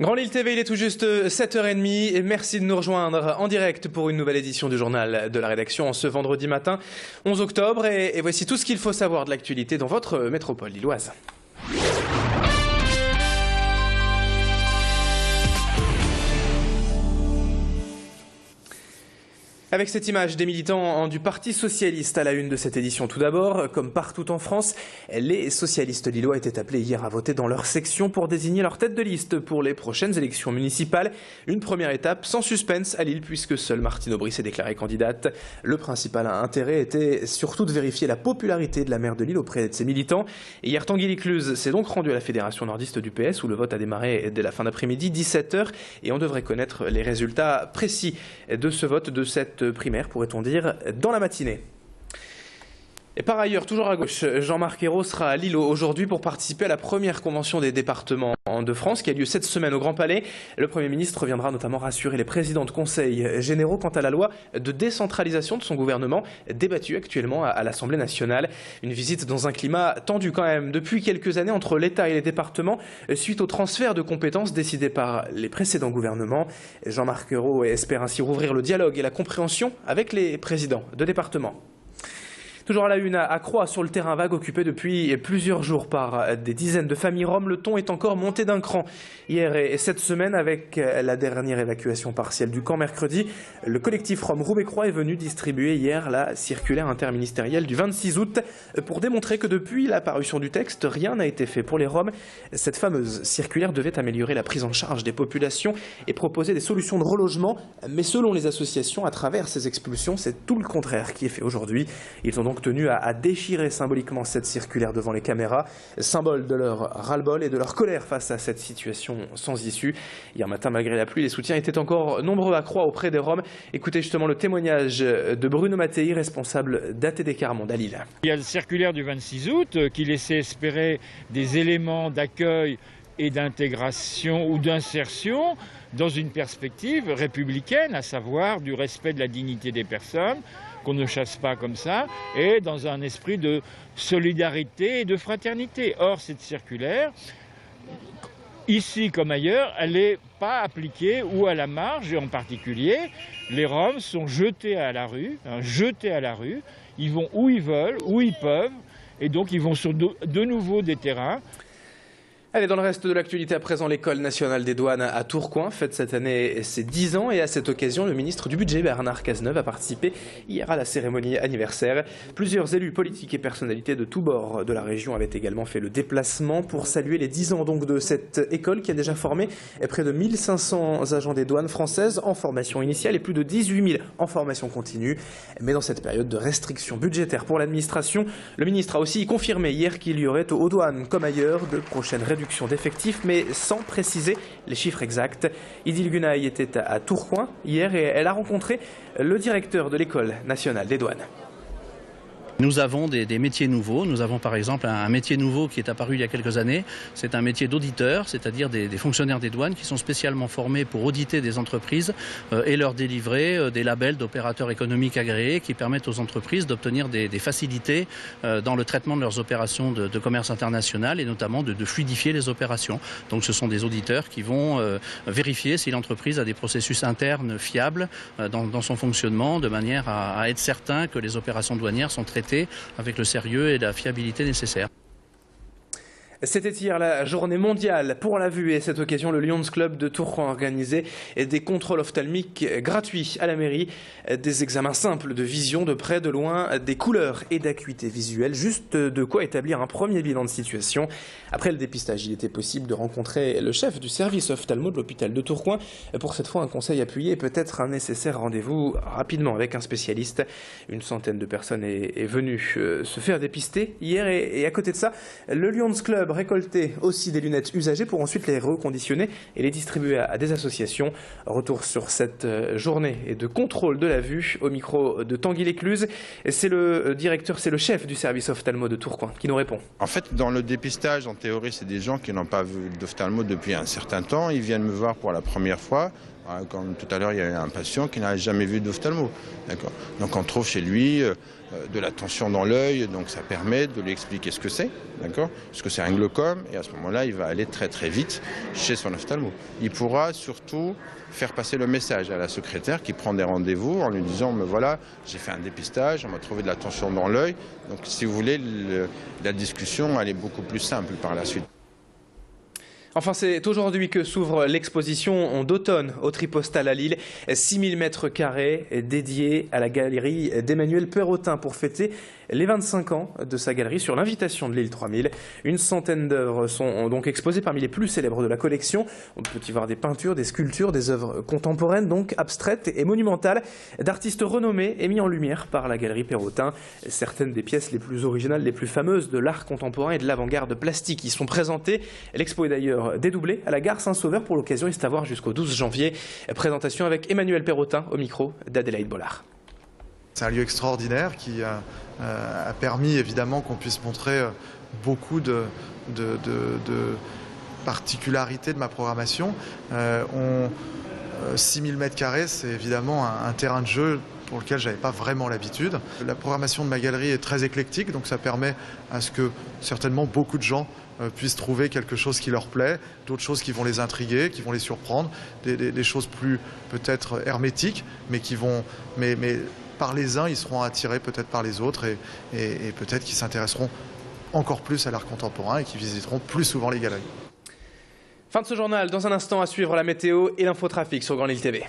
Grand Lille TV, il est tout juste 7h30 et merci de nous rejoindre en direct pour une nouvelle édition du journal de la rédaction en ce vendredi matin 11 octobre. Et voici tout ce qu'il faut savoir de l'actualité dans votre métropole lilloise. Avec cette image des militants du Parti Socialiste à la une de cette édition. Tout d'abord, comme partout en France, les socialistes lillois étaient appelés hier à voter dans leur section pour désigner leur tête de liste pour les prochaines élections municipales. Une première étape sans suspense à Lille puisque seule Martine Aubry s'est déclarée candidate. Le principal intérêt était surtout de vérifier la popularité de la maire de Lille auprès de ses militants. Et hier, Tanguy Lécluse s'est donc rendu à la fédération nordiste du PS où le vote a démarré dès la fin d'après-midi, 17h. Et on devrait connaître les résultats précis de ce vote, de cette primaire, pourrait-on dire, dans la matinée. Et par ailleurs, toujours à gauche, Jean-Marc Ayrault sera à Lille aujourd'hui pour participer à la première convention des départements de France qui a lieu cette semaine au Grand Palais. Le Premier ministre viendra notamment rassurer les présidents de conseils généraux quant à la loi de décentralisation de son gouvernement, débattue actuellement à l'Assemblée nationale. Une visite dans un climat tendu quand même depuis quelques années entre l'État et les départements suite au transfert de compétences décidé par les précédents gouvernements. Jean-Marc Ayrault espère ainsi rouvrir le dialogue et la compréhension avec les présidents de départements. Toujours à la une à Croix, sur le terrain vague occupé depuis plusieurs jours par des dizaines de familles roms, le ton est encore monté d'un cran. Hier et cette semaine, avec la dernière évacuation partielle du camp mercredi, le collectif Rom Roubaix-Croix est venu distribuer hier la circulaire interministérielle du 26 août pour démontrer que depuis la parution du texte, rien n'a été fait pour les Roms. Cette fameuse circulaire devait améliorer la prise en charge des populations et proposer des solutions de relogement, mais selon les associations, à travers ces expulsions, c'est tout le contraire qui est fait aujourd'hui. Ils ont donc tenu à déchirer symboliquement cette circulaire devant les caméras, symbole de leur ras-le-bol et de leur colère face à cette situation sans issue. Hier matin, malgré la pluie, les soutiens étaient encore nombreux à Croix auprès des Roms. Écoutez justement le témoignage de Bruno Mattei, responsable d'ATD Carmonde à Lille. Il y a la circulaire du 26 août qui laissait espérer des éléments d'accueil et d'intégration ou d'insertion dans une perspective républicaine, à savoir du respect de la dignité des personnes, qu'on ne chasse pas comme ça, et dans un esprit de solidarité et de fraternité. Or, cette circulaire, ici comme ailleurs, elle n'est pas appliquée ou à la marge, et en particulier, les Roms sont jetés à la rue, ils vont où ils veulent, où ils peuvent, et donc ils vont sur de nouveau des terrains. Allez, dans le reste de l'actualité à présent, l'École nationale des douanes à Tourcoing fête cette année ses 10 ans et à cette occasion, le ministre du Budget Bernard Cazeneuve a participé hier à la cérémonie anniversaire. Plusieurs élus politiques et personnalités de tous bords de la région avaient également fait le déplacement pour saluer les 10 ans donc de cette école qui a déjà formé près de 1500 agents des douanes françaises en formation initiale et plus de 18 000 en formation continue. Mais dans cette période de restrictions budgétaires pour l'administration, le ministre a aussi confirmé hier qu'il y aurait aux douanes comme ailleurs de prochaines réductions d'effectifs, mais sans préciser les chiffres exacts. Idil Gunaï était à Tourcoing hier et elle a rencontré le directeur de l'École nationale des douanes. Nous avons des métiers nouveaux. Nous avons par exemple un métier nouveau qui est apparu il y a quelques années. C'est un métier d'auditeur, c'est-à-dire des fonctionnaires des douanes qui sont spécialement formés pour auditer des entreprises et leur délivrer des labels d'opérateurs économiques agréés qui permettent aux entreprises d'obtenir des facilités dans le traitement de leurs opérations de commerce international et notamment de fluidifier les opérations. Donc ce sont des auditeurs qui vont vérifier si l'entreprise a des processus internes fiables dans son fonctionnement de manière à être certain que les opérations douanières sont traitées avec le sérieux et la fiabilité nécessaires. C'était hier la journée mondiale pour la vue et à cette occasion, le Lions Club de Tourcoing organisait des contrôles ophtalmiques gratuits à la mairie, des examens simples de vision de près, de loin, des couleurs et d'acuité visuelle, juste de quoi établir un premier bilan de situation. Après le dépistage, il était possible de rencontrer le chef du service ophtalmo de l'hôpital de Tourcoing pour cette fois un conseil appuyé et peut-être un nécessaire rendez-vous rapidement avec un spécialiste. Une centaine de personnes est venue se faire dépister hier et à côté de ça, le Lions Club récolter aussi des lunettes usagées pour ensuite les reconditionner et les distribuer à des associations. Retour sur cette journée et de contrôle de la vue au micro de Tanguy Lécluse. C'est le directeur, c'est le chef du service ophtalmo de Tourcoing qui nous répond. En fait, dans le dépistage, en théorie, c'est des gens qui n'ont pas vu d'ophtalmo depuis un certain temps. Ils viennent me voir pour la première fois. Comme tout à l'heure, il y a un patient qui n'a jamais vu d'ophtalmo. Donc on trouve chez lui de la tension dans l'œil, donc ça permet de lui expliquer ce que c'est, ce que c'est un glaucome, et à ce moment-là, il va aller très très vite chez son ophtalmo. Il pourra surtout faire passer le message à la secrétaire qui prend des rendez-vous en lui disant mais voilà, j'ai fait un dépistage, on m'a trouvé de la tension dans l'œil. Donc si vous voulez, la discussion elle est beaucoup plus simple par la suite. Enfin, c'est aujourd'hui que s'ouvre l'exposition d'automne au Tripostale à Lille. 6000 mètres carrés dédiés à la galerie d'Emmanuel Perrotin pour fêter les 25 ans de sa galerie sur l'invitation de Lille 3000. Une centaine d'œuvres sont donc exposées parmi les plus célèbres de la collection. On peut y voir des peintures, des sculptures, des œuvres contemporaines, donc abstraites et monumentales, d'artistes renommés et mis en lumière par la galerie Perrotin. Certaines des pièces les plus originales, les plus fameuses de l'art contemporain et de l'avant-garde plastique y sont présentées. L'expo est d'ailleurs dédoublé à la gare Saint-Sauveur. Pour l'occasion, il est à voir jusqu'au 12 janvier. Présentation avec Emmanuel Perrotin au micro d'Adélaïde Bollard. C'est un lieu extraordinaire qui a permis évidemment qu'on puisse montrer beaucoup de particularités de ma programmation. 6000 m², c'est évidemment un terrain de jeu pour lequel je n'avais pas vraiment l'habitude. La programmation de ma galerie est très éclectique, donc ça permet à ce que certainement beaucoup de gens puissent trouver quelque chose qui leur plaît, d'autres choses qui vont les intriguer, qui vont les surprendre, des choses plus peut-être hermétiques, mais par les uns, ils seront attirés peut-être par les autres et peut-être qu'ils s'intéresseront encore plus à l'art contemporain et qui visiteront plus souvent les galeries. Fin de ce journal. Dans un instant, à suivre la météo et l'infotrafic sur Grand Lille TV.